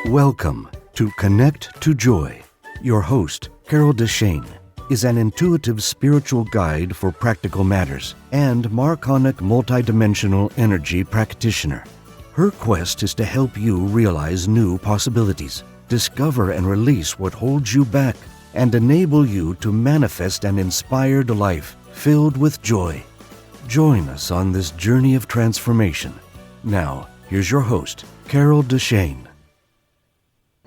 Welcome to Connect to Joy. Your host, Carol DeChaine, is an intuitive spiritual guide for practical matters and Marconic multidimensional energy practitioner. Her quest is to help you realize new possibilities, discover and release what holds you back, and enable you to manifest an inspired life filled with joy. Join us on this journey of transformation. Now, here's your host, Carol DeChaine.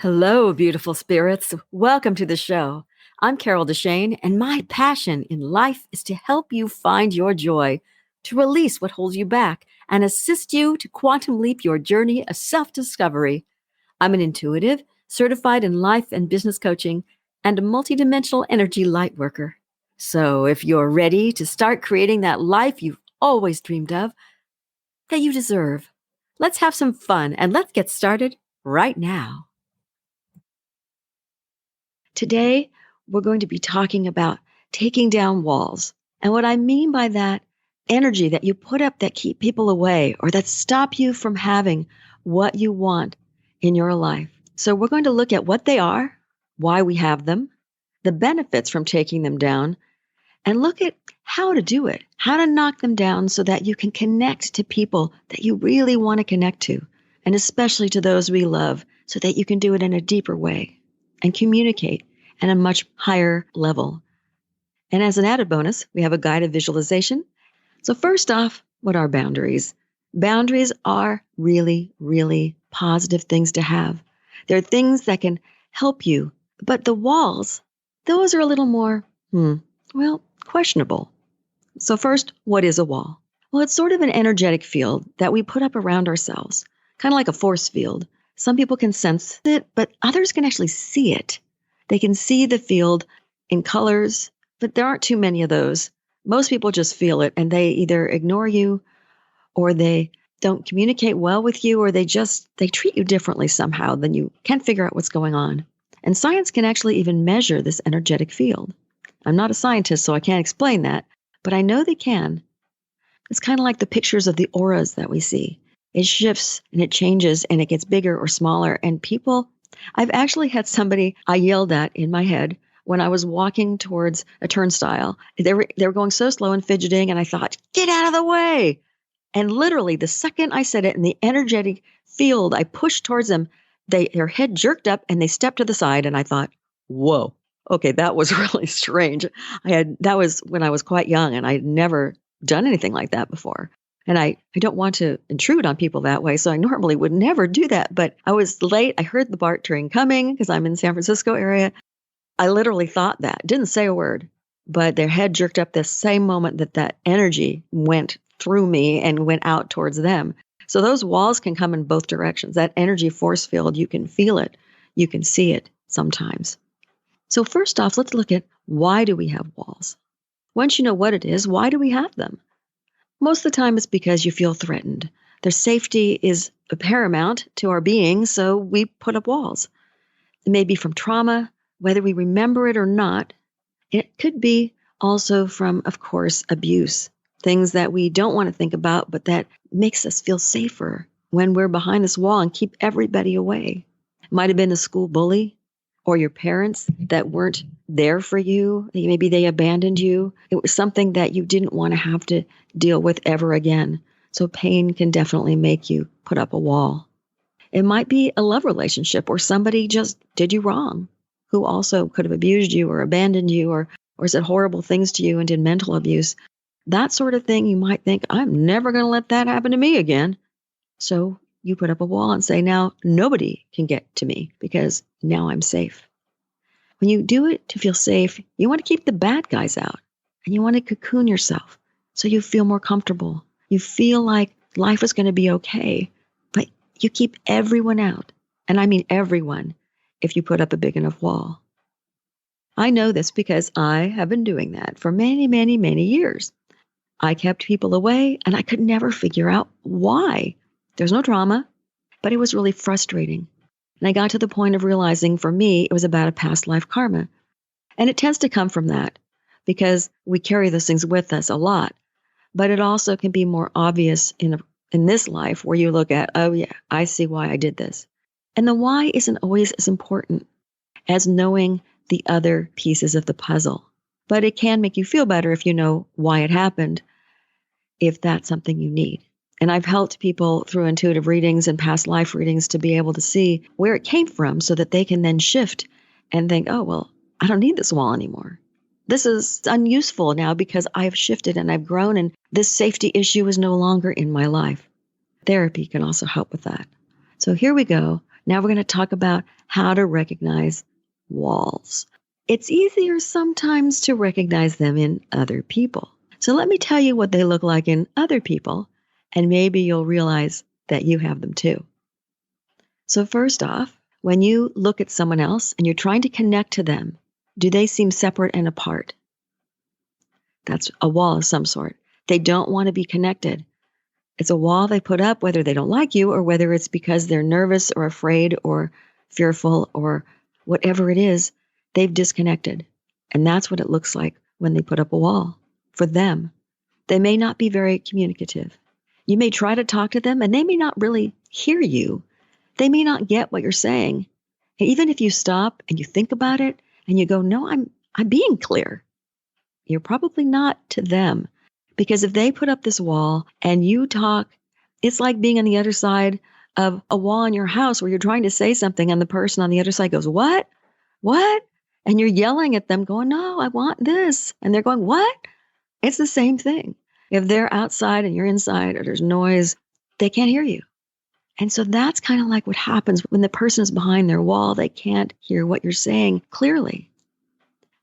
Hello, beautiful spirits. Welcome to the show. I'm Carol DeChaine, and my passion in life is to help you find your joy, to release what holds you back, and assist you to quantum leap your journey of self-discovery. I'm an intuitive, certified in life and business coaching, and a multidimensional energy light worker. So if you're ready to start creating that life you've always dreamed of, that you deserve, let's have some fun and let's get started right now. Today, we're going to be talking about taking down walls. And what I mean by that, energy that you put up that keep people away or that stop you from having what you want in your life. So we're going to look at what they are, why we have them, the benefits from taking them down, and look at how to do it, how to knock them down so that you can connect to people that you really want to connect to, and especially to those we love, so that you can do it in a deeper way and communicate at a much higher level. And as an added bonus, we have a guided visualization. So first off, what are boundaries? Boundaries are really, really positive things to have. They're things that can help you. But the walls, those are a little more, questionable. So first, what is a wall? Well, it's sort of an energetic field that we put up around ourselves, kind of like a force field. Some people can sense it, but others can actually see it. They can see the field in colors, but there aren't too many of those. Most people just feel it, and they either ignore you, or they don't communicate well with you, or they treat you differently somehow. Then you can't figure out what's going on. And science can actually even measure this energetic field. I'm not a scientist, so I can't explain that, but I know they can. It's kind of like the pictures of the auras that we see. It shifts and it changes and it gets bigger or smaller. And people, I've actually had somebody I yelled at in my head when I was walking towards a turnstile. They were going so slow and fidgeting, and I thought, get out of the way. And literally the second I said it in the energetic field, I pushed towards them, their head jerked up and they stepped to the side. And I thought, whoa, okay, that was really strange. That was when I was quite young, and I'd never done anything like that before. And I don't want to intrude on people that way, so I normally would never do that. But I was late. I heard the BART train coming because I'm in the San Francisco area. I literally thought that. Didn't say a word, but their head jerked up the same moment that energy went through me and went out towards them. So those walls can come in both directions. That energy force field, you can feel it. You can see it sometimes. So first off, let's look at, why do we have walls? Once you know what it is, why do we have them? Most of the time, it's because you feel threatened. Their safety is paramount to our being, so we put up walls. It may be from trauma, whether we remember it or not. It could be also from, of course, abuse, things that we don't want to think about, but that makes us feel safer when we're behind this wall and keep everybody away. It might have been a school bully, or your parents that weren't there for you. Maybe they abandoned you. It was something that you didn't want to have to deal with ever again. So pain can definitely make you put up a wall. It might be a love relationship, or somebody just did you wrong, who also could have abused you or abandoned you or said horrible things to you and did mental abuse. That sort of thing, you might think, I'm never going to let that happen to me again. So you put up a wall and say, now nobody can get to me because now I'm safe. When you do it to feel safe, you want to keep the bad guys out, and you want to cocoon yourself so you feel more comfortable. You feel like life is going to be okay, but you keep everyone out. And I mean everyone, if you put up a big enough wall. I know this because I have been doing that for many, many, many years. I kept people away, and I could never figure out why. There's no drama, but it was really frustrating. And I got to the point of realizing, for me, it was about a past life karma. And it tends to come from that because we carry those things with us a lot. But it also can be more obvious in this life, where you look at, oh yeah, I see why I did this. And the why isn't always as important as knowing the other pieces of the puzzle. But it can make you feel better if you know why it happened, if that's something you need. And I've helped people through intuitive readings and past life readings to be able to see where it came from so that they can then shift and think, oh, well, I don't need this wall anymore. This is unuseful now because I've shifted and I've grown and this safety issue is no longer in my life. Therapy can also help with that. So here we go. Now we're going to talk about how to recognize walls. It's easier sometimes to recognize them in other people. So let me tell you what they look like in other people, and maybe you'll realize that you have them too. So first off, when you look at someone else and you're trying to connect to them, do they seem separate and apart? That's a wall of some sort. They don't want to be connected. It's a wall they put up whether they don't like you or whether it's because they're nervous or afraid or fearful or whatever it is, they've disconnected. And that's what it looks like when they put up a wall for them. They may not be very communicative. You may try to talk to them and they may not really hear you. They may not get what you're saying. And even if you stop and you think about it and you go, no, I'm being clear. You're probably not to them. Because if they put up this wall and you talk, it's like being on the other side of a wall in your house where you're trying to say something and the person on the other side goes, what? What? And you're yelling at them going, no, I want this. And they're going, what? It's the same thing. If they're outside and you're inside or there's noise, they can't hear you. And so that's kind of like what happens when the person is behind their wall. They can't hear what you're saying clearly.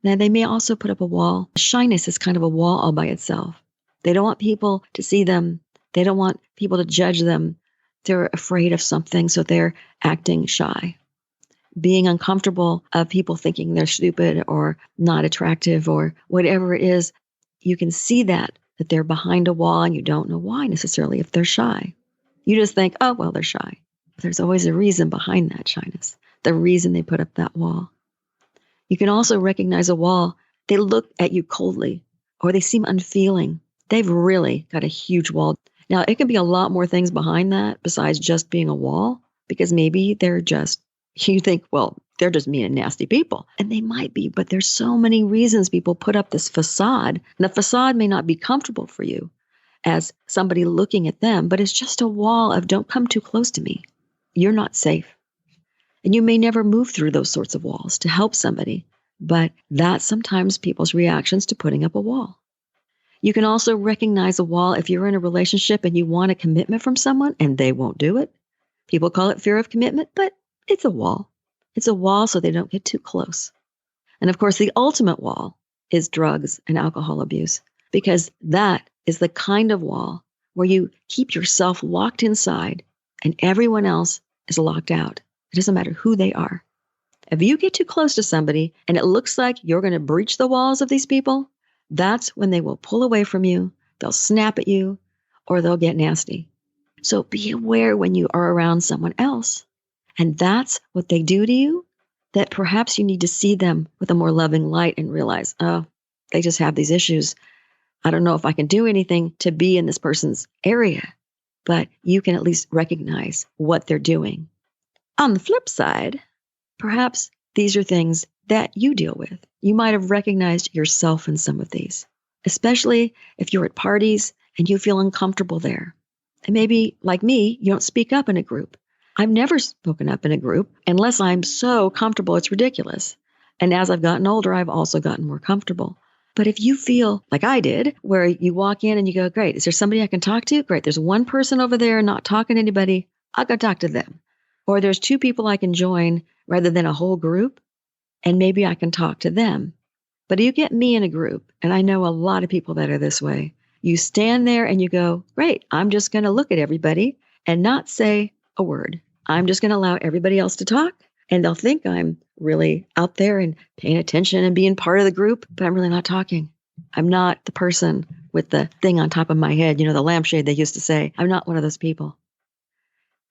Now, they may also put up a wall. Shyness is kind of a wall all by itself. They don't want people to see them. They don't want people to judge them. They're afraid of something, so they're acting shy. Being uncomfortable of people thinking they're stupid or not attractive or whatever it is, you can see that they're behind a wall and you don't know why necessarily if they're shy. You just think, oh, well, they're shy. But there's always a reason behind that shyness, the reason they put up that wall. You can also recognize a wall. They look at you coldly or they seem unfeeling. They've really got a huge wall. Now, it can be a lot more things behind that besides just being a wall, because maybe they're just, you think, well, they're just mean and nasty people. And they might be, but there's so many reasons people put up this facade. And the facade may not be comfortable for you as somebody looking at them, but it's just a wall of don't come too close to me. You're not safe. And you may never move through those sorts of walls to help somebody, but that's sometimes people's reactions to putting up a wall. You can also recognize a wall if you're in a relationship and you want a commitment from someone and they won't do it. People call it fear of commitment, but it's a wall. It's a wall so they don't get too close. And of course, the ultimate wall is drugs and alcohol abuse, because that is the kind of wall where you keep yourself locked inside and everyone else is locked out. It doesn't matter who they are. If you get too close to somebody and it looks like you're going to breach the walls of these people, that's when they will pull away from you, they'll snap at you, or they'll get nasty. So be aware when you are around someone else, and that's what they do to you, that perhaps you need to see them with a more loving light and realize, oh, they just have these issues. I don't know if I can do anything to be in this person's area, but you can at least recognize what they're doing. On the flip side, perhaps these are things that you deal with. You might have recognized yourself in some of these, especially if you're at parties and you feel uncomfortable there. And maybe, like me, you don't speak up in a group. I've never spoken up in a group unless I'm so comfortable it's ridiculous. And as I've gotten older, I've also gotten more comfortable. But if you feel like I did, where you walk in and you go, great, is there somebody I can talk to? Great, there's one person over there not talking to anybody. I'll go talk to them. Or there's two people I can join rather than a whole group, and maybe I can talk to them. But you get me in a group, and I know a lot of people that are this way. You stand there and you go, great, I'm just going to look at everybody and not say a word. I'm just going to allow everybody else to talk, and they'll think I'm really out there and paying attention and being part of the group, but I'm really not talking. I'm not the person with the thing on top of my head, the lampshade they used to say. I'm not one of those people.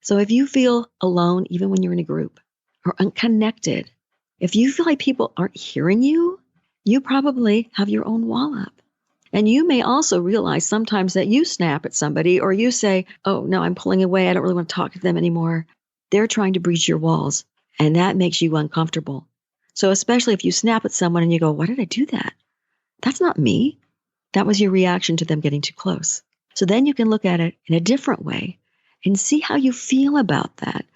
So if you feel alone, even when you're in a group, or unconnected, if you feel like people aren't hearing you, you probably have your own wall up. And you may also realize sometimes that you snap at somebody or you say, oh, no, I'm pulling away. I don't really want to talk to them anymore. they're trying to breach your walls, and that makes you uncomfortable. So especially if you snap at someone and you go, why did I do that? That's not me. That was your reaction to them getting too close. So then you can look at it in a different way and see how you feel about that.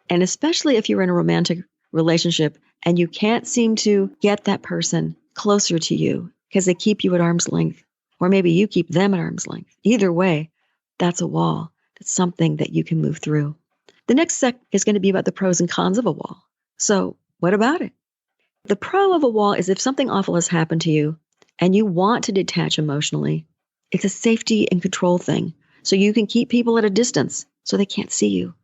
And especially if you're in a romantic relationship and you can't seem to get that person closer to you because they keep you at arm's length, or maybe you keep them at arm's length. Either way, that's a wall. That's something that you can move through. The next sec is going to be about the pros and cons of a wall. So what about it? The pro of a wall is if something awful has happened to you and you want to detach emotionally, it's a safety and control thing. So you can keep people at a distance so they can't see you.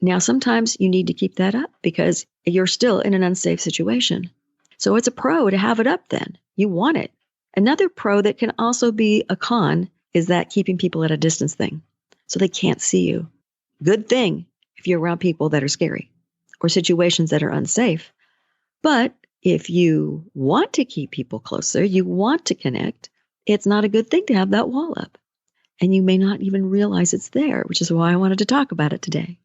Now, sometimes you need to keep that up because you're still in an unsafe situation. So it's a pro to have it up then. You want it. Another pro that can also be a con is that keeping people at a distance thing. So they can't see you. Good thing if you're around people that are scary or situations that are unsafe. But if you want to keep people closer, you want to connect, it's not a good thing to have that wall up. And you may not even realize it's there, which is why I wanted to talk about it today.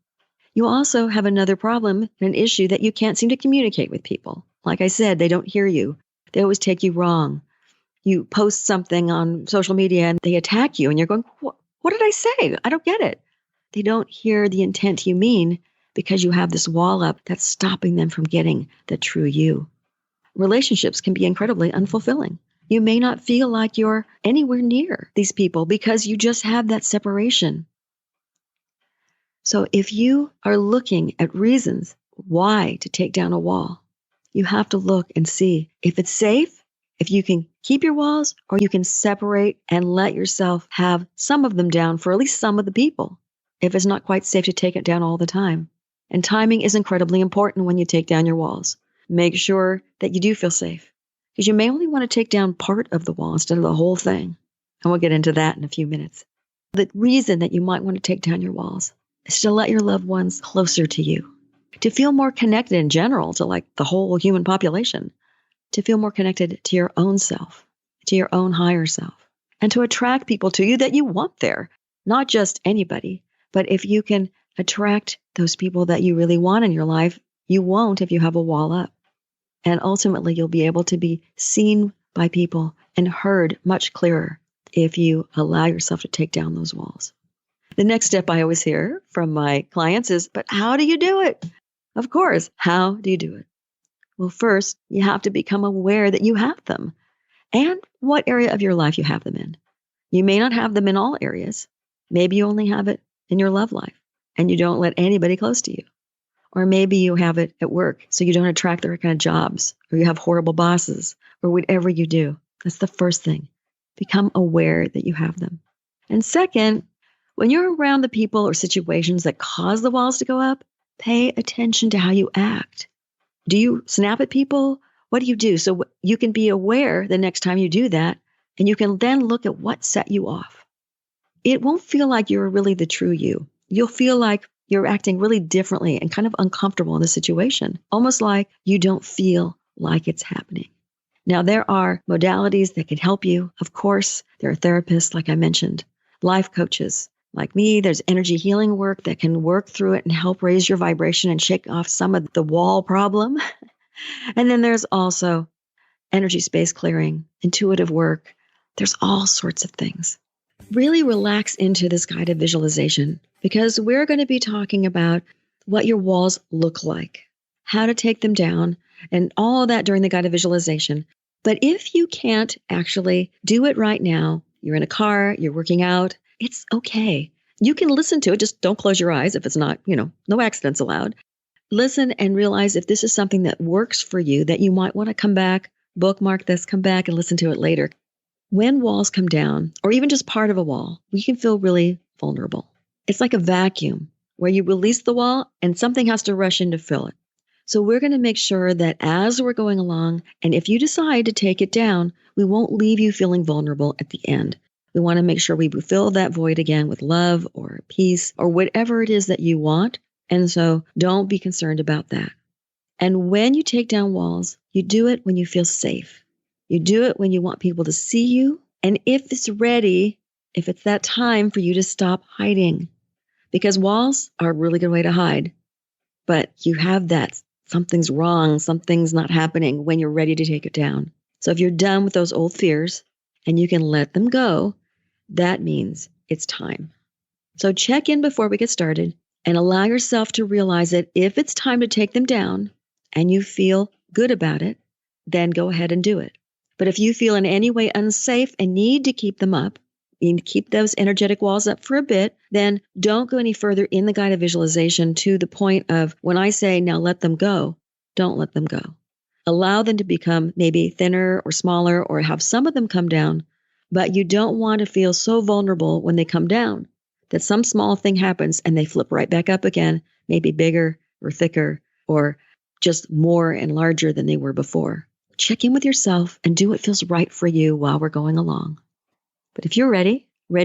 You also have another problem, an issue that you can't seem to communicate with people. Like I said, they don't hear you. They always take you wrong. You post something on social media and they attack you and you're going, what did I say? I don't get it. They don't hear the intent you mean because you have this wall up that's stopping them from getting the true you. Relationships can be incredibly unfulfilling. You may not feel like you're anywhere near these people because you just have that separation. So if you are looking at reasons why to take down a wall, you have to look and see if it's safe, if you can keep your walls, or you can separate and let yourself have some of them down for at least some of the people, if it's not quite safe to take it down all the time. And timing is incredibly important when you take down your walls. Make sure that you do feel safe, because you may only want to take down part of the wall instead of the whole thing. And we'll get into that in a few minutes. The reason that you might want to take down your walls is to let your loved ones closer to you, to feel more connected in general to like the whole human population, to feel more connected to your own self, to your own higher self, and to attract people to you that you want there, not just anybody. But if you can attract those people that you really want in your life, you won't if you have a wall up. And ultimately, you'll be able to be seen by people and heard much clearer if you allow yourself to take down those walls. The next step I always hear from my clients is, but how do you do it? Of course, how do you do it? Well, first, you have to become aware that you have them and what area of your life you have them in. You may not have them in all areas. Maybe you only have it in your love life and you don't let anybody close to you. Or maybe you have it at work, so you don't attract the right kind of jobs, or you have horrible bosses, or whatever you do. That's the first thing. Become aware that you have them. And second, when you're around the people or situations that cause the walls to go up, pay attention to how you act. Do you snap at people? What do you do? So you can be aware the next time you do that, and you can then look at what set you off. It won't feel like you're really the true you. You'll feel like you're acting really differently and kind of uncomfortable in the situation, almost like you don't feel like it's happening. Now, there are modalities that can help you. Of course, there are therapists, like I mentioned, life coaches. Like me, there's energy healing work that can work through it and help raise your vibration and shake off some of the wall problem. And then there's also energy space clearing, intuitive work. There's all sorts of things. Really relax into this guided visualization because we're going to be talking about what your walls look like, how to take them down, and all of that during the guided visualization. But if you can't actually do it right now, you're in a car, you're working out, it's okay. You can listen to it. Just don't close your eyes if it's not, no accidents allowed. Listen and realize if this is something that works for you, that you might want to come back, bookmark this, come back and listen to it later. When walls come down, or even just part of a wall, we can feel really vulnerable. It's like a vacuum where you release the wall and something has to rush in to fill it. So we're going to make sure that as we're going along, and if you decide to take it down, we won't leave you feeling vulnerable at the end. We want to make sure we fill that void again with love or peace or whatever it is that you want. And so don't be concerned about that. And when you take down walls, you do it when you feel safe. You do it when you want people to see you. And if it's ready, if it's that time for you to stop hiding, Because walls are a really good way to hide. But you have that something's wrong, something's not happening when you're ready to take it down. So if you're done with those old fears and you can let them go, that means it's time. So check in before we get started and allow yourself to realize that if it's time to take them down and you feel good about it, then go ahead and do it. But if you feel in any way unsafe and need to keep them up, you need to keep those energetic walls up for a bit, then don't go any further in the guided visualization to the point of when I say, now let them go, don't let them go. Allow them to become maybe thinner or smaller or have some of them come down, but you don't want to feel so vulnerable when they come down that some small thing happens and they flip right back up again, maybe bigger or thicker or just more and larger than they were before. Check in with yourself and do what feels right for you while we're going along. But if you're ready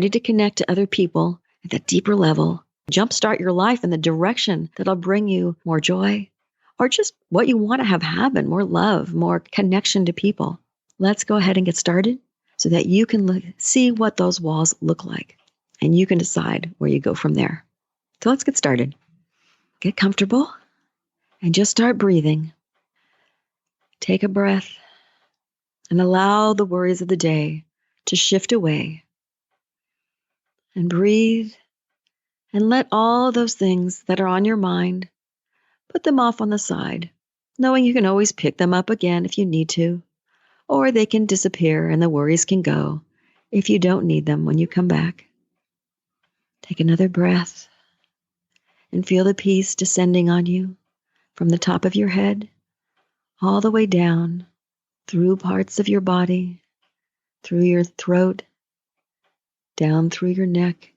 to connect to other people at that deeper level, jumpstart your life in the direction that'll bring you more joy or just what you want to have happen, more love, more connection to people, let's go ahead and get started so that you can see what those walls look like and you can decide where you go from there. So let's get started. Get comfortable and just start breathing. Take a breath and allow the worries of the day to shift away. And breathe and let all those things that are on your mind, put them off on the side, knowing you can always pick them up again if you need to, or they can disappear and the worries can go if you don't need them when you come back. Take another breath and feel the peace descending on you from the top of your head all the way down through parts of your body, through your throat, down through your neck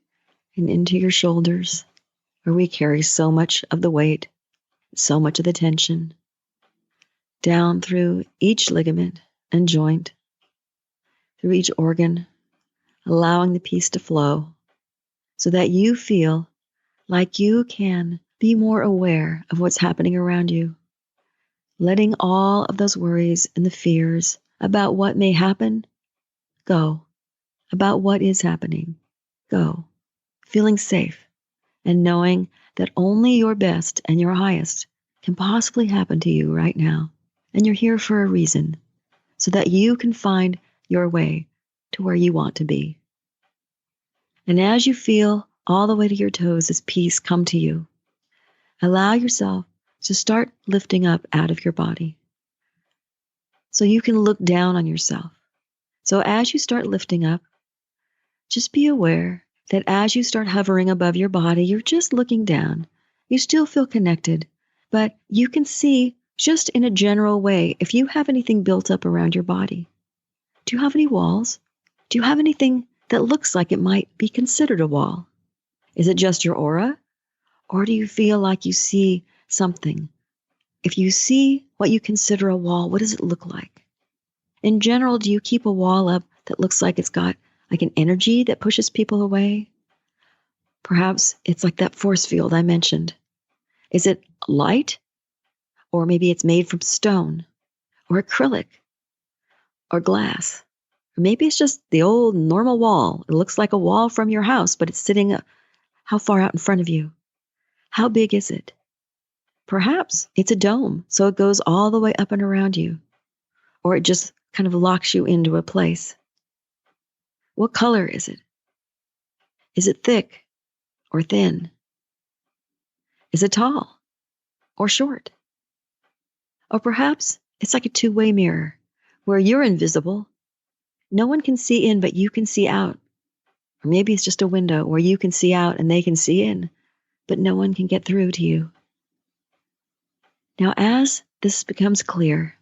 and into your shoulders, where we carry so much of the weight, so much of the tension, down through each ligament and joint, through each organ, allowing the peace to flow so that you feel like you can be more aware of what's happening around you, letting all of those worries and the fears about what may happen go, about what is happening go, feeling safe and knowing that only your best and your highest can possibly happen to you right now. And you're here for a reason, so that you can find your way to where you want to be. And as you feel all the way to your toes as peace come to you, allow yourself to start lifting up out of your body so you can look down on yourself. So as you start lifting up, just be aware that as you start hovering above your body, you're just looking down. You still feel connected, but you can see just in a general way if you have anything built up around your body. Do you have any walls? Do you have anything that looks like it might be considered a wall? Is it just your aura? Or do you feel like you see something? If you see what you consider a wall, what does it look like? In general, do you keep a wall up that looks like it's got like an energy that pushes people away? Perhaps it's like that force field I mentioned. Is it light? Or maybe it's made from stone or acrylic or glass. Or maybe it's just the old normal wall. It looks like a wall from your house, but it's sitting how far out in front of you? How big is it? Perhaps it's a dome, so it goes all the way up and around you. Or it just kind of locks you into a place. What color is it? Is it thick or thin? Is it tall or short? Or perhaps it's like a two-way mirror where you're invisible. No one can see in, but you can see out. Or maybe it's just a window where you can see out and they can see in, but no one can get through to you. Now, as this becomes clear,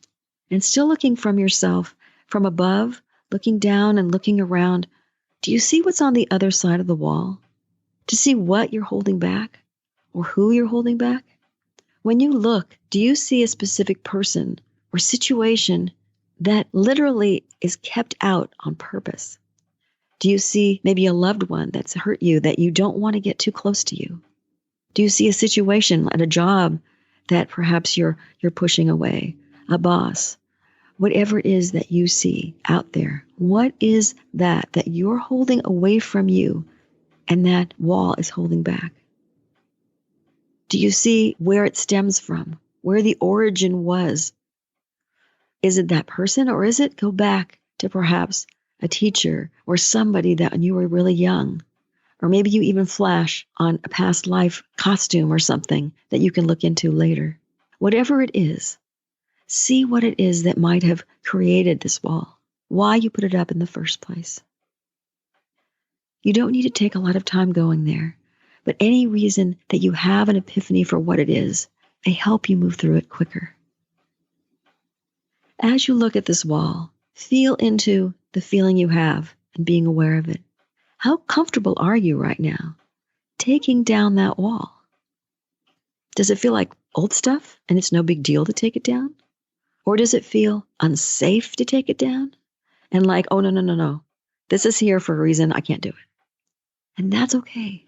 and still looking from yourself, from above, looking down and looking around, do you see what's on the other side of the wall? To see what you're holding back or who you're holding back? When you look, do you see a specific person or situation that literally is kept out on purpose? Do you see maybe a loved one that's hurt you that you don't want to get too close to you? Do you see a situation at a job that perhaps you're pushing away, a boss? Whatever it is that you see out there, what is that you're holding away from you and that wall is holding back? Do you see where it stems from? Where the origin was? Is it that person, or is it go back to perhaps a teacher or somebody that when you were really young? Or maybe you even flash on a past life costume or something that you can look into later. Whatever it is, see what it is that might have created this wall, why you put it up in the first place. You don't need to take a lot of time going there, but any reason that you have an epiphany for what it is, they help you move through it quicker. As you look at this wall, feel into the feeling you have and being aware of it. How comfortable are you right now taking down that wall? Does it feel like old stuff and it's no big deal to take it down? Or does it feel unsafe to take it down? And like, oh, no. This is here for a reason. I can't do it. And that's okay.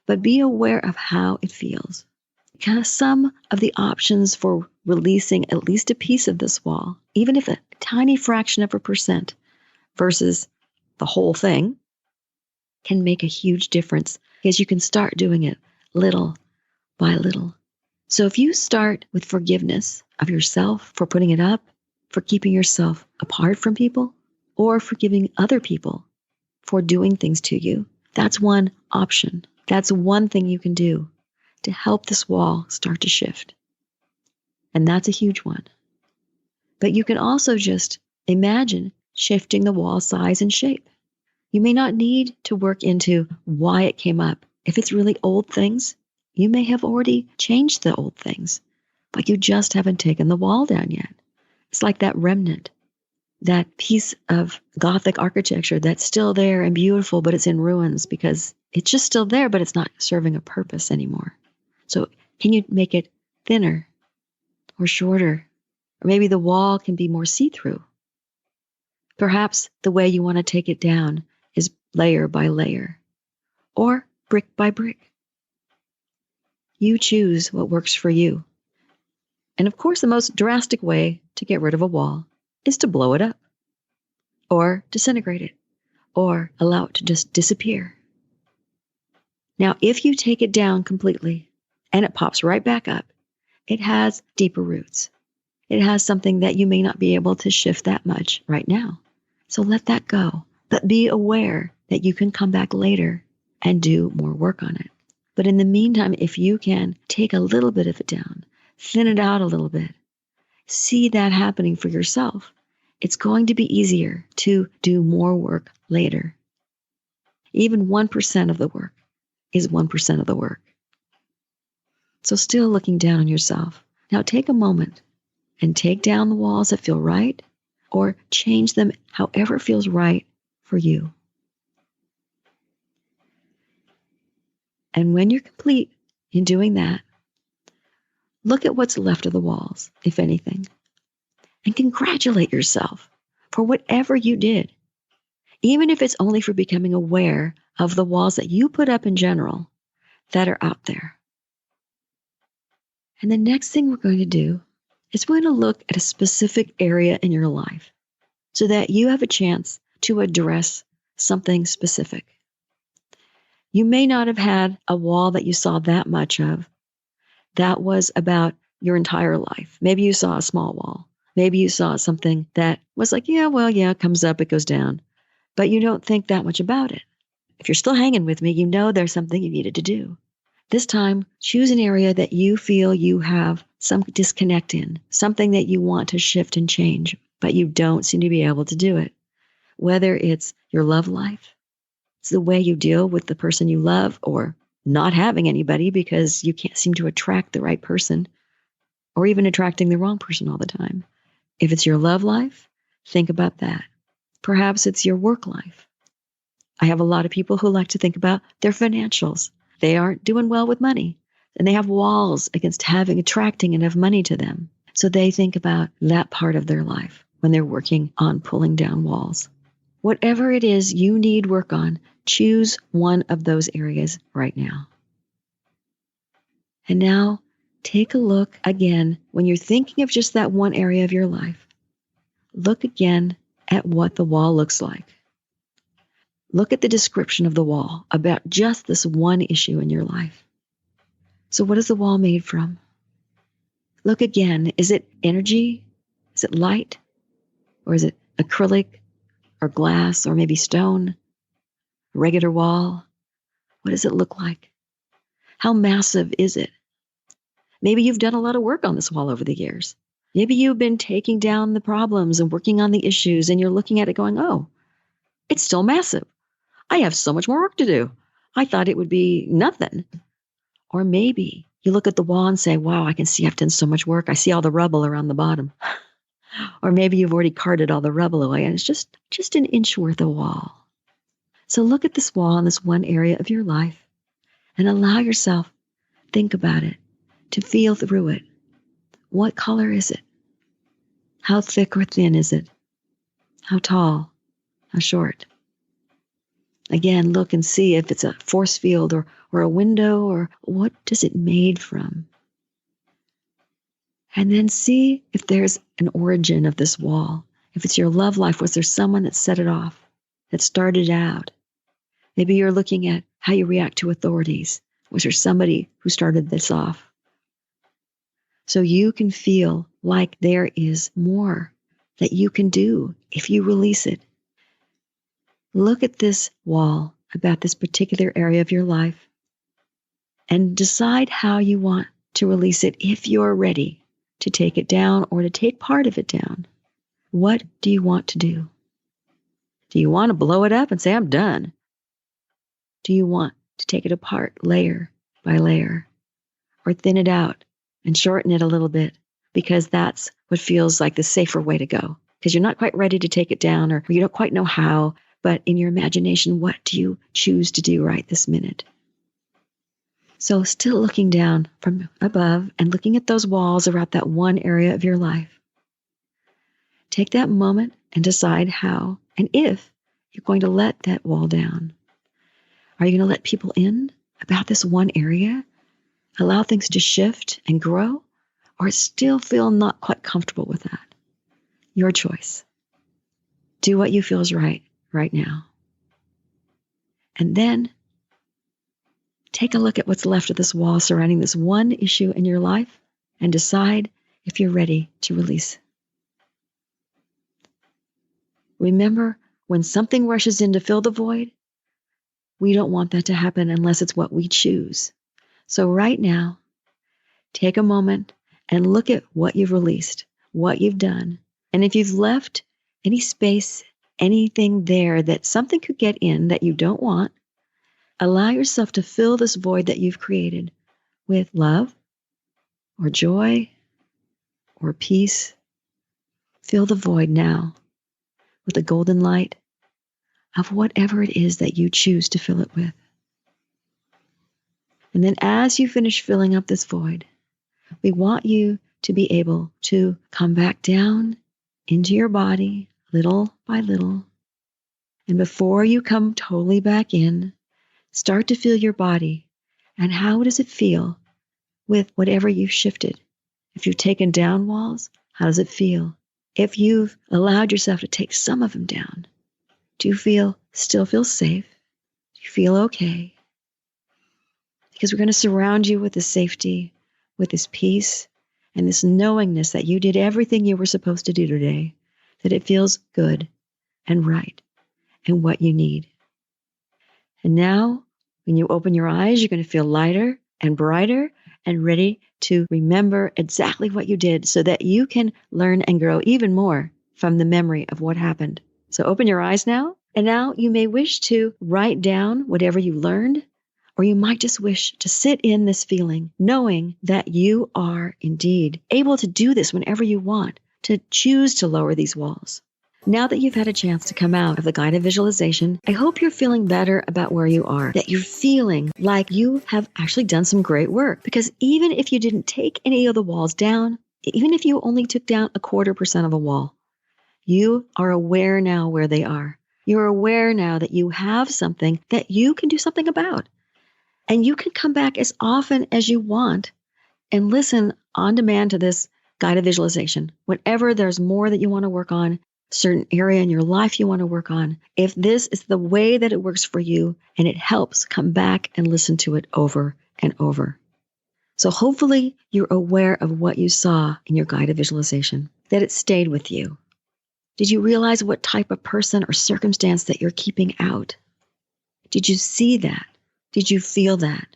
But be aware of how it feels. Kind of some of the options for releasing at least a piece of this wall, even if a tiny fraction of a percent versus the whole thing, can make a huge difference because you can start doing it little by little. So if you start with forgiveness of yourself for putting it up, for keeping yourself apart from people, or forgiving other people for doing things to you, that's one option. That's one thing you can do to help this wall start to shift. And that's a huge one. But you can also just imagine shifting the wall size and shape. You may not need to work into why it came up. If it's really old things, you may have already changed the old things, but you just haven't taken the wall down yet. It's like that remnant, that piece of Gothic architecture that's still there and beautiful, but it's in ruins because it's just still there, but it's not serving a purpose anymore. So can you make it thinner or shorter? Or maybe the wall can be more see-through. Perhaps the way you want to take it down is layer by layer or brick by brick. You choose what works for you. And of course, the most drastic way to get rid of a wall is to blow it up or disintegrate it or allow it to just disappear. Now, if you take it down completely and it pops right back up, it has deeper roots. It has something that you may not be able to shift that much right now. So let that go, but be aware that you can come back later and do more work on it. But in the meantime, if you can take a little bit of it down, thin it out a little bit, see that happening for yourself, it's going to be easier to do more work later. Even 1% of the work is 1% of the work. So still looking down on yourself. Now take a moment and take down the walls that feel right or change them however feels right for you. And when you're complete in doing that, look at what's left of the walls, if anything, and congratulate yourself for whatever you did, even if it's only for becoming aware of the walls that you put up in general that are out there. And the next thing we're going to do is we're going to look at a specific area in your life so that you have a chance to address something specific. You may not have had a wall that you saw that much of. That was about your entire life. Maybe you saw a small wall. Maybe you saw something that was like, it comes up, it goes down. But you don't think that much about it. If you're still hanging with me, you know there's something you needed to do. This time, choose an area that you feel you have some disconnect in, something that you want to shift and change, but you don't seem to be able to do it. Whether it's your love life, it's the way you deal with the person you love, or not having anybody because you can't seem to attract the right person, or even attracting the wrong person all the time. If it's your love life, think about that. Perhaps it's your work life. I have a lot of people who like to think about their financials. They aren't doing well with money, and they have walls against attracting enough money to them. So they think about that part of their life when they're working on pulling down walls. Whatever it is you need work on, choose one of those areas right now. And now take a look again when you're thinking of just that one area of your life. Look again at what the wall looks like. Look at the description of the wall about just this one issue in your life. So what is the wall made from? Look again. Is it energy? Is it light? Or is it acrylic or glass or maybe stone? A regular wall? What does it look like? How massive is it? Maybe you've done a lot of work on this wall over the years. Maybe you've been taking down the problems and working on the issues, and you're looking at it going, oh, it's still massive. I have so much more work to do. I thought it would be nothing. Or maybe you look at the wall and say, wow, I can see I've done so much work. I see all the rubble around the bottom. Or maybe you've already carted all the rubble away and it's just an inch worth of wall. So look at this wall in this one area of your life and allow yourself, think about it, to feel through it. What color is it? How thick or thin is it? How tall? How short? Again, look and see if it's a force field or a window, or what is it made from? And then see if there's an origin of this wall. If it's your love life, was there someone that set it off, that started out? Maybe you're looking at how you react to authorities. Was there somebody who started this off? So you can feel like there is more that you can do if you release it. Look at this wall about this particular area of your life and decide how you want to release it if you're ready to take it down or to take part of it down. What do you want to do? Do you want to blow it up and say, I'm done? Do you want to take it apart layer by layer, or thin it out and shorten it a little bit, because that's what feels like the safer way to go? Because you're not quite ready to take it down, or you don't quite know how, but in your imagination, what do you choose to do right this minute? So still looking down from above and looking at those walls around that one area of your life. Take that moment and decide how and if you're going to let that wall down. Are you going to let people in about this one area? Allow things to shift and grow? Or still feel not quite comfortable with that? Your choice. Do what you feel is right now. And then take a look at what's left of this wall surrounding this one issue in your life and decide if you're ready to release. Remember, when something rushes in to fill the void, we don't want that to happen unless it's what we choose. So right now, take a moment and look at what you've released, what you've done. And if you've left any space, anything there that something could get in that you don't want, allow yourself to fill this void that you've created with love or joy or peace. Fill the void now with the golden light of whatever it is that you choose to fill it with. And then as you finish filling up this void, we want you to be able to come back down into your body little by little. And before you come totally back in, start to feel your body and how does it feel with whatever you've shifted. If you've taken down walls, how does it feel? If you've allowed yourself to take some of them down, do you still feel safe? Do you feel okay? Because we're going to surround you with this safety, with this peace, and this knowingness that you did everything you were supposed to do today, that it feels good and right and what you need. And now, when you open your eyes, you're going to feel lighter and brighter and ready to remember exactly what you did so that you can learn and grow even more from the memory of what happened. So open your eyes now, and now you may wish to write down whatever you learned, or you might just wish to sit in this feeling, knowing that you are indeed able to do this whenever you want, to choose to lower these walls. Now that you've had a chance to come out of the guided visualization, I hope you're feeling better about where you are, that you're feeling like you have actually done some great work. Because even if you didn't take any of the walls down, even if you only took down 0.25% of a wall, you are aware now where they are. You're aware now that you have something that you can do something about. And you can come back as often as you want and listen on demand to this guided visualization. Whenever there's more that you want to work on, certain area in your life you want to work on, if this is the way that it works for you and it helps, come back and listen to it over and over. So hopefully you're aware of what you saw in your guided visualization, that it stayed with you. Did you realize what type of person or circumstance that you're keeping out? Did you see that? Did you feel that?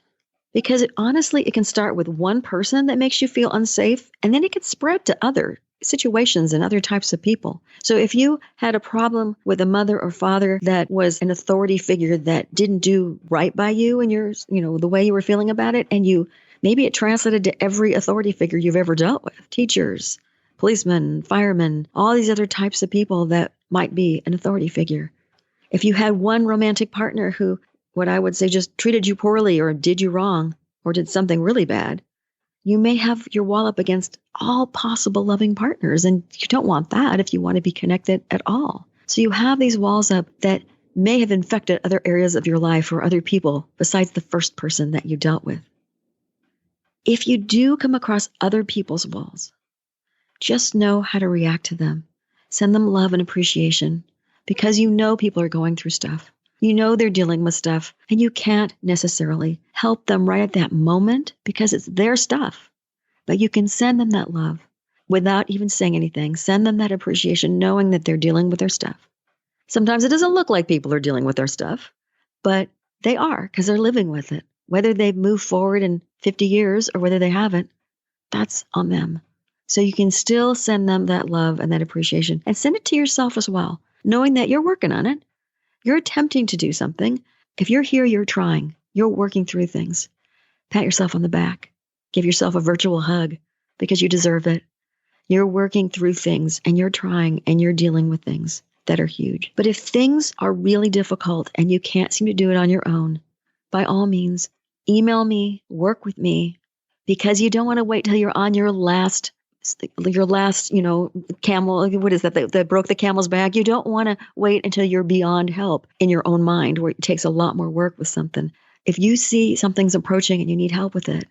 Because honestly, it can start with one person that makes you feel unsafe, and then it can spread to other situations and other types of people. So if you had a problem with a mother or father that was an authority figure that didn't do right by you and your, the way you were feeling about it, and maybe it translated to every authority figure you've ever dealt with, teachers, policemen, firemen, all these other types of people that might be an authority figure. If you had one romantic partner who, what I would say, just treated you poorly or did you wrong or did something really bad, you may have your wall up against all possible loving partners, and you don't want that if you want to be connected at all. So you have these walls up that may have infected other areas of your life or other people besides the first person that you dealt with. If you do come across other people's walls, just know how to react to them. Send them love and appreciation, because you know people are going through stuff. You know they're dealing with stuff, and you can't necessarily help them right at that moment because it's their stuff. But you can send them that love without even saying anything. Send them that appreciation, knowing that they're dealing with their stuff. Sometimes it doesn't look like people are dealing with their stuff, but they are, because they're living with it. Whether they've moved forward in 50 years or whether they haven't, that's on them. So you can still send them that love and that appreciation, and send it to yourself as well, knowing that you're working on it. You're attempting to do something. If you're here, you're trying. You're working through things. Pat yourself on the back. Give yourself a virtual hug because you deserve it. You're working through things, and you're trying, and you're dealing with things that are huge. But if things are really difficult and you can't seem to do it on your own, by all means, email me, work with me, because you don't want to wait till you're on your last camel, what is that broke the camel's back? You don't want to wait until you're beyond help in your own mind, where it takes a lot more work with something. If you see something's approaching and you need help with it,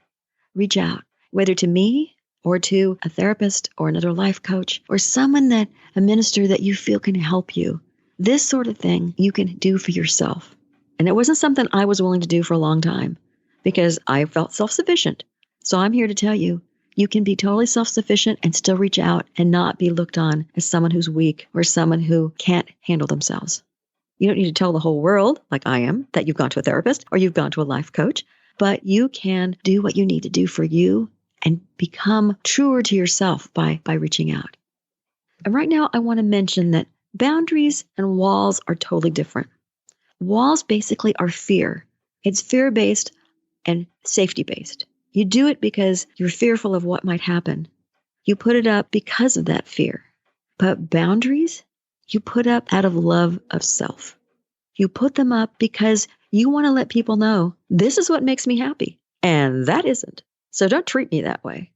reach out, whether to me or to a therapist or another life coach or a minister that you feel can help you. This sort of thing you can do for yourself. And it wasn't something I was willing to do for a long time because I felt self-sufficient. So I'm here to tell you, you can be totally self-sufficient and still reach out and not be looked on as someone who's weak or someone who can't handle themselves. You don't need to tell the whole world, like I am, that you've gone to a therapist or you've gone to a life coach, but you can do what you need to do for you and become truer to yourself by reaching out. And right now, I want to mention that boundaries and walls are totally different. Walls basically are fear. It's fear-based and safety-based. You do it because you're fearful of what might happen. You put it up because of that fear. But boundaries, you put up out of love of self. You put them up because you want to let people know, this is what makes me happy, and that isn't. So don't treat me that way.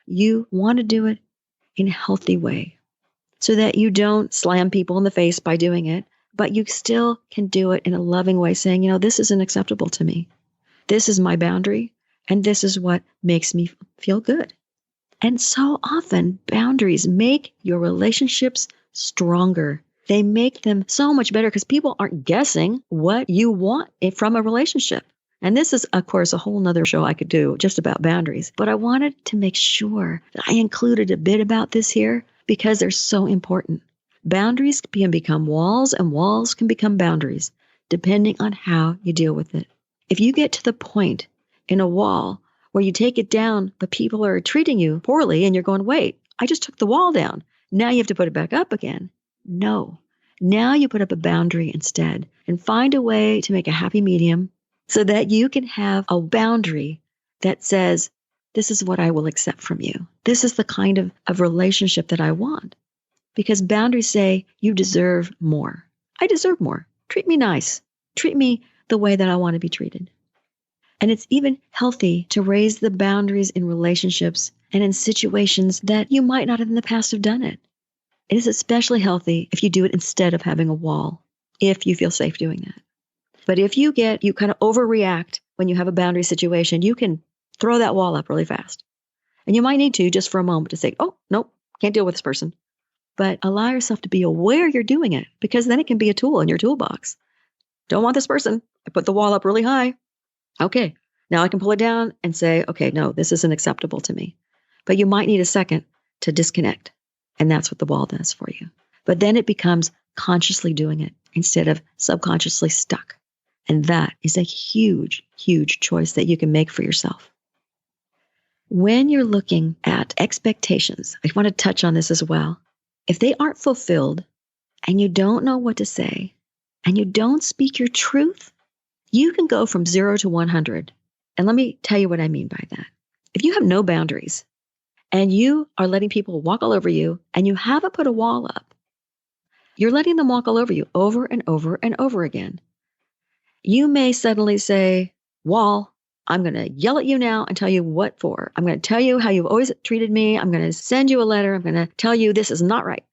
You want to do it in a healthy way so that you don't slam people in the face by doing it, but you still can do it in a loving way, saying, this isn't acceptable to me. This is my boundary. And this is what makes me feel good. And so often, boundaries make your relationships stronger. They make them so much better because people aren't guessing what you want from a relationship. And this is, of course, a whole nother show I could do just about boundaries. But I wanted to make sure that I included a bit about this here because they're so important. Boundaries can become walls, and walls can become boundaries, depending on how you deal with it. If you get to the point in a wall where you take it down, but people are treating you poorly and you're going, wait, I just took the wall down. Now you have to put it back up again. No. Now you put up a boundary instead and find a way to make a happy medium so that you can have a boundary that says, this is what I will accept from you. This is the kind of relationship that I want. Because boundaries say you deserve more. I deserve more. Treat me nice. Treat me the way that I want to be treated. And it's even healthy to raise the boundaries in relationships and in situations that you might not have in the past have done it. It is especially healthy if you do it instead of having a wall, if you feel safe doing that. But if you kind of overreact when you have a boundary situation, you can throw that wall up really fast. And you might need to just for a moment to say, oh, nope, can't deal with this person. But allow yourself to be aware you're doing it, because then it can be a tool in your toolbox. Don't want this person. I put the wall up really high. Okay, Now I can pull it down and say, okay, no, this isn't acceptable to me. But you might need a second to disconnect. And that's what the wall does for you. But then it becomes consciously doing it instead of subconsciously stuck. And that is a huge, huge choice that you can make for yourself. When you're looking at expectations, I want to touch on this as well. If they aren't fulfilled and you don't know what to say and you don't speak your truth, you can go from 0 to 100. And let me tell you what I mean by that. If you have no boundaries and you are letting people walk all over you and you haven't put a wall up, you're letting them walk all over you over and over and over again. You may suddenly say, wall, I'm going to yell at you now and tell you what for. I'm going to tell you how you've always treated me. I'm going to send you a letter. I'm going to tell you this is not right.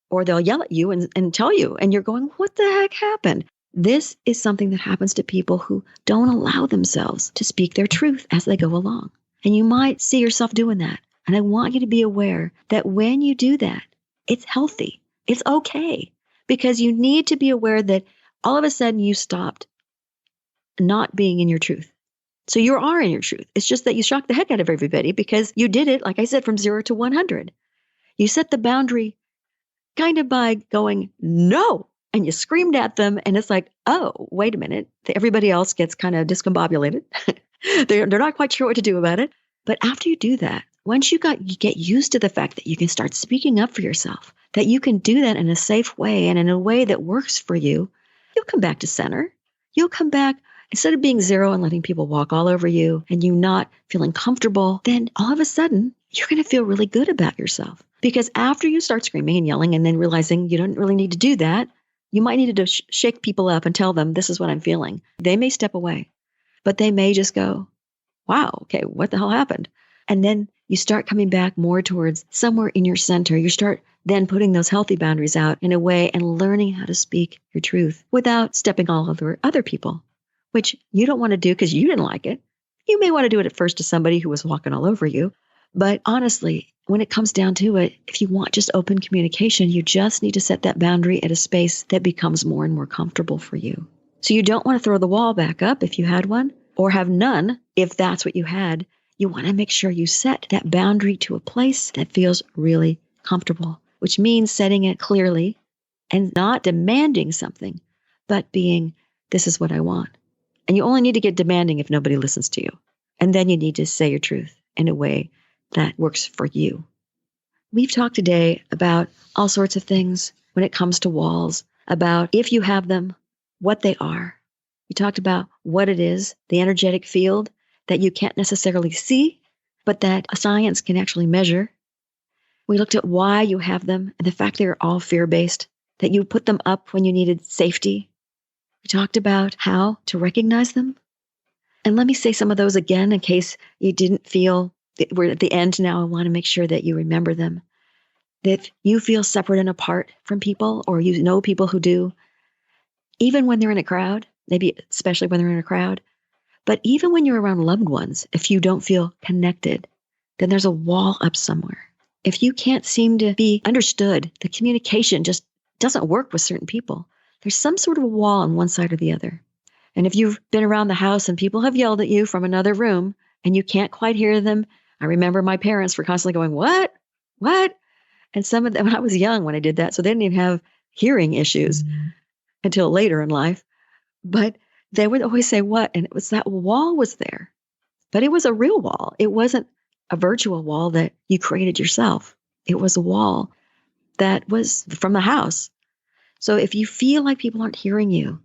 Or they'll yell at you and tell you, and you're going, what the heck happened? This is something that happens to people who don't allow themselves to speak their truth as they go along. And you might see yourself doing that. And I want you to be aware that when you do that, it's healthy. It's okay. Because you need to be aware that all of a sudden you stopped not being in your truth. So you are in your truth. It's just that you shocked the heck out of everybody because you did it, like I said, from 0 to 100. You set the boundary kind of by going, no, and you screamed at them. And it's like, oh, wait a minute. Everybody else gets kind of discombobulated. They're not quite sure what to do about it. But after you do that, once you get used to the fact that you can start speaking up for yourself, that you can do that in a safe way and in a way that works for you, you'll come back to center. You'll come back. Instead of being 0 and letting people walk all over you and you not feeling comfortable, then all of a sudden, you're going to feel really good about yourself. Because after you start screaming and yelling and then realizing you don't really need to do that, you might need to shake people up and tell them, this is what I'm feeling. They may step away, but they may just go, wow, okay, what the hell happened? And then you start coming back more towards somewhere in your center. You start then putting those healthy boundaries out in a way and learning how to speak your truth without stepping all over other people, which you don't want to do because you didn't like it. You may want to do it at first to somebody who was walking all over you. But honestly, when it comes down to it, if you want just open communication, you just need to set that boundary at a space that becomes more and more comfortable for you. So you don't want to throw the wall back up if you had one, or have none if that's what you had. You want to make sure you set that boundary to a place that feels really comfortable, which means setting it clearly and not demanding something, but being, this is what I want. And you only need to get demanding if nobody listens to you. And then you need to say your truth in a way that works for you. We've talked today about all sorts of things when it comes to walls, about if you have them, what they are. We talked about what it is, the energetic field that you can't necessarily see, but that science can actually measure. We looked at why you have them and the fact they're all fear-based, that you put them up when you needed safety. We talked about how to recognize them. And let me say some of those again in case you didn't feel that we're at the end now. I want to make sure that you remember them. That if you feel separate and apart from people, or you know people who do, even when they're in a crowd, maybe especially when they're in a crowd, but even when you're around loved ones, if you don't feel connected, then there's a wall up somewhere. If you can't seem to be understood, the communication just doesn't work with certain people. There's some sort of a wall on one side or the other. And if you've been around the house and people have yelled at you from another room and you can't quite hear them, I remember my parents were constantly going, what? What? And some of them, when I was young when I did that, so they didn't even have hearing issues until later in life. But they would always say, what? And it was that wall was there. But it was a real wall. It wasn't a virtual wall that you created yourself. It was a wall that was from the house. So if you feel like people aren't hearing you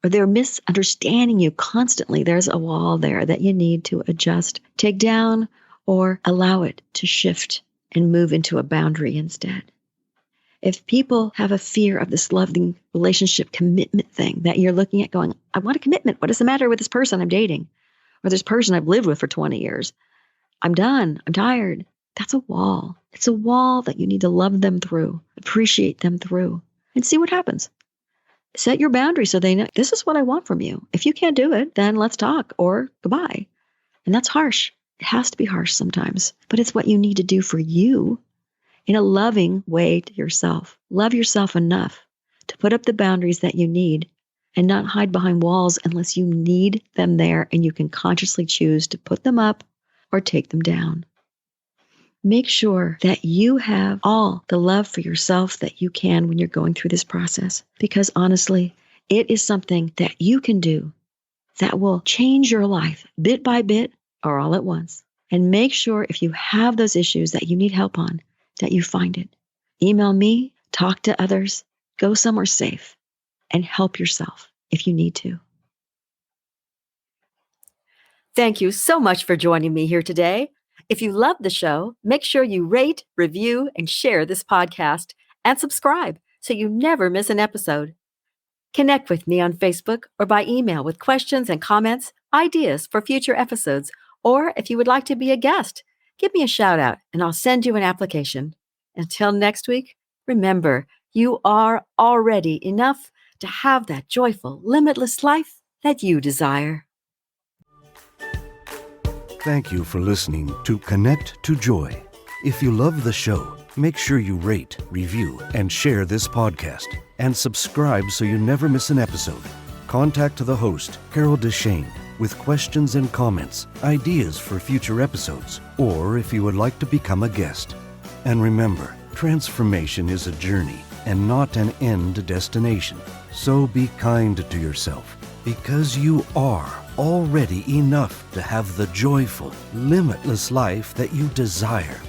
or they're misunderstanding you constantly, there's a wall there that you need to adjust, take down, or allow it to shift and move into a boundary instead. If people have a fear of this loving relationship commitment thing that you're looking at going, I want a commitment. What is the matter with this person I'm dating? Or this person I've lived with for 20 years? I'm done. I'm tired. That's a wall. It's a wall that you need to love them through, appreciate them through, and see what happens. Set your boundary so they know, this is what I want from you. If you can't do it, then let's talk or goodbye. And that's harsh. It has to be harsh sometimes, but it's what you need to do for you in a loving way to yourself. Love yourself enough to put up the boundaries that you need and not hide behind walls unless you need them there and you can consciously choose to put them up or take them down. Make sure that you have all the love for yourself that you can when you're going through this process, because honestly, it is something that you can do that will change your life bit by bit or all at once. And make sure if you have those issues that you need help on, that you find it. Email me, talk to others, go somewhere safe, and help yourself if you need to. Thank you so much for joining me here today. If you love the show, make sure you rate, review, and share this podcast, and subscribe so you never miss an episode. Connect with me on Facebook or by email with questions and comments, ideas for future episodes, or if you would like to be a guest, give me a shout out and I'll send you an application. Until next week, remember, you are already enough to have that joyful, limitless life that you desire. Thank you for listening to Connect to Joy. If you love the show, make sure you rate, review, and share this podcast. And subscribe so you never miss an episode. Contact the host, Carol DeChaine, with questions and comments, ideas for future episodes, or if you would like to become a guest. And remember, transformation is a journey and not an end destination. So be kind to yourself, because you are already enough to have the joyful, limitless life that you desire.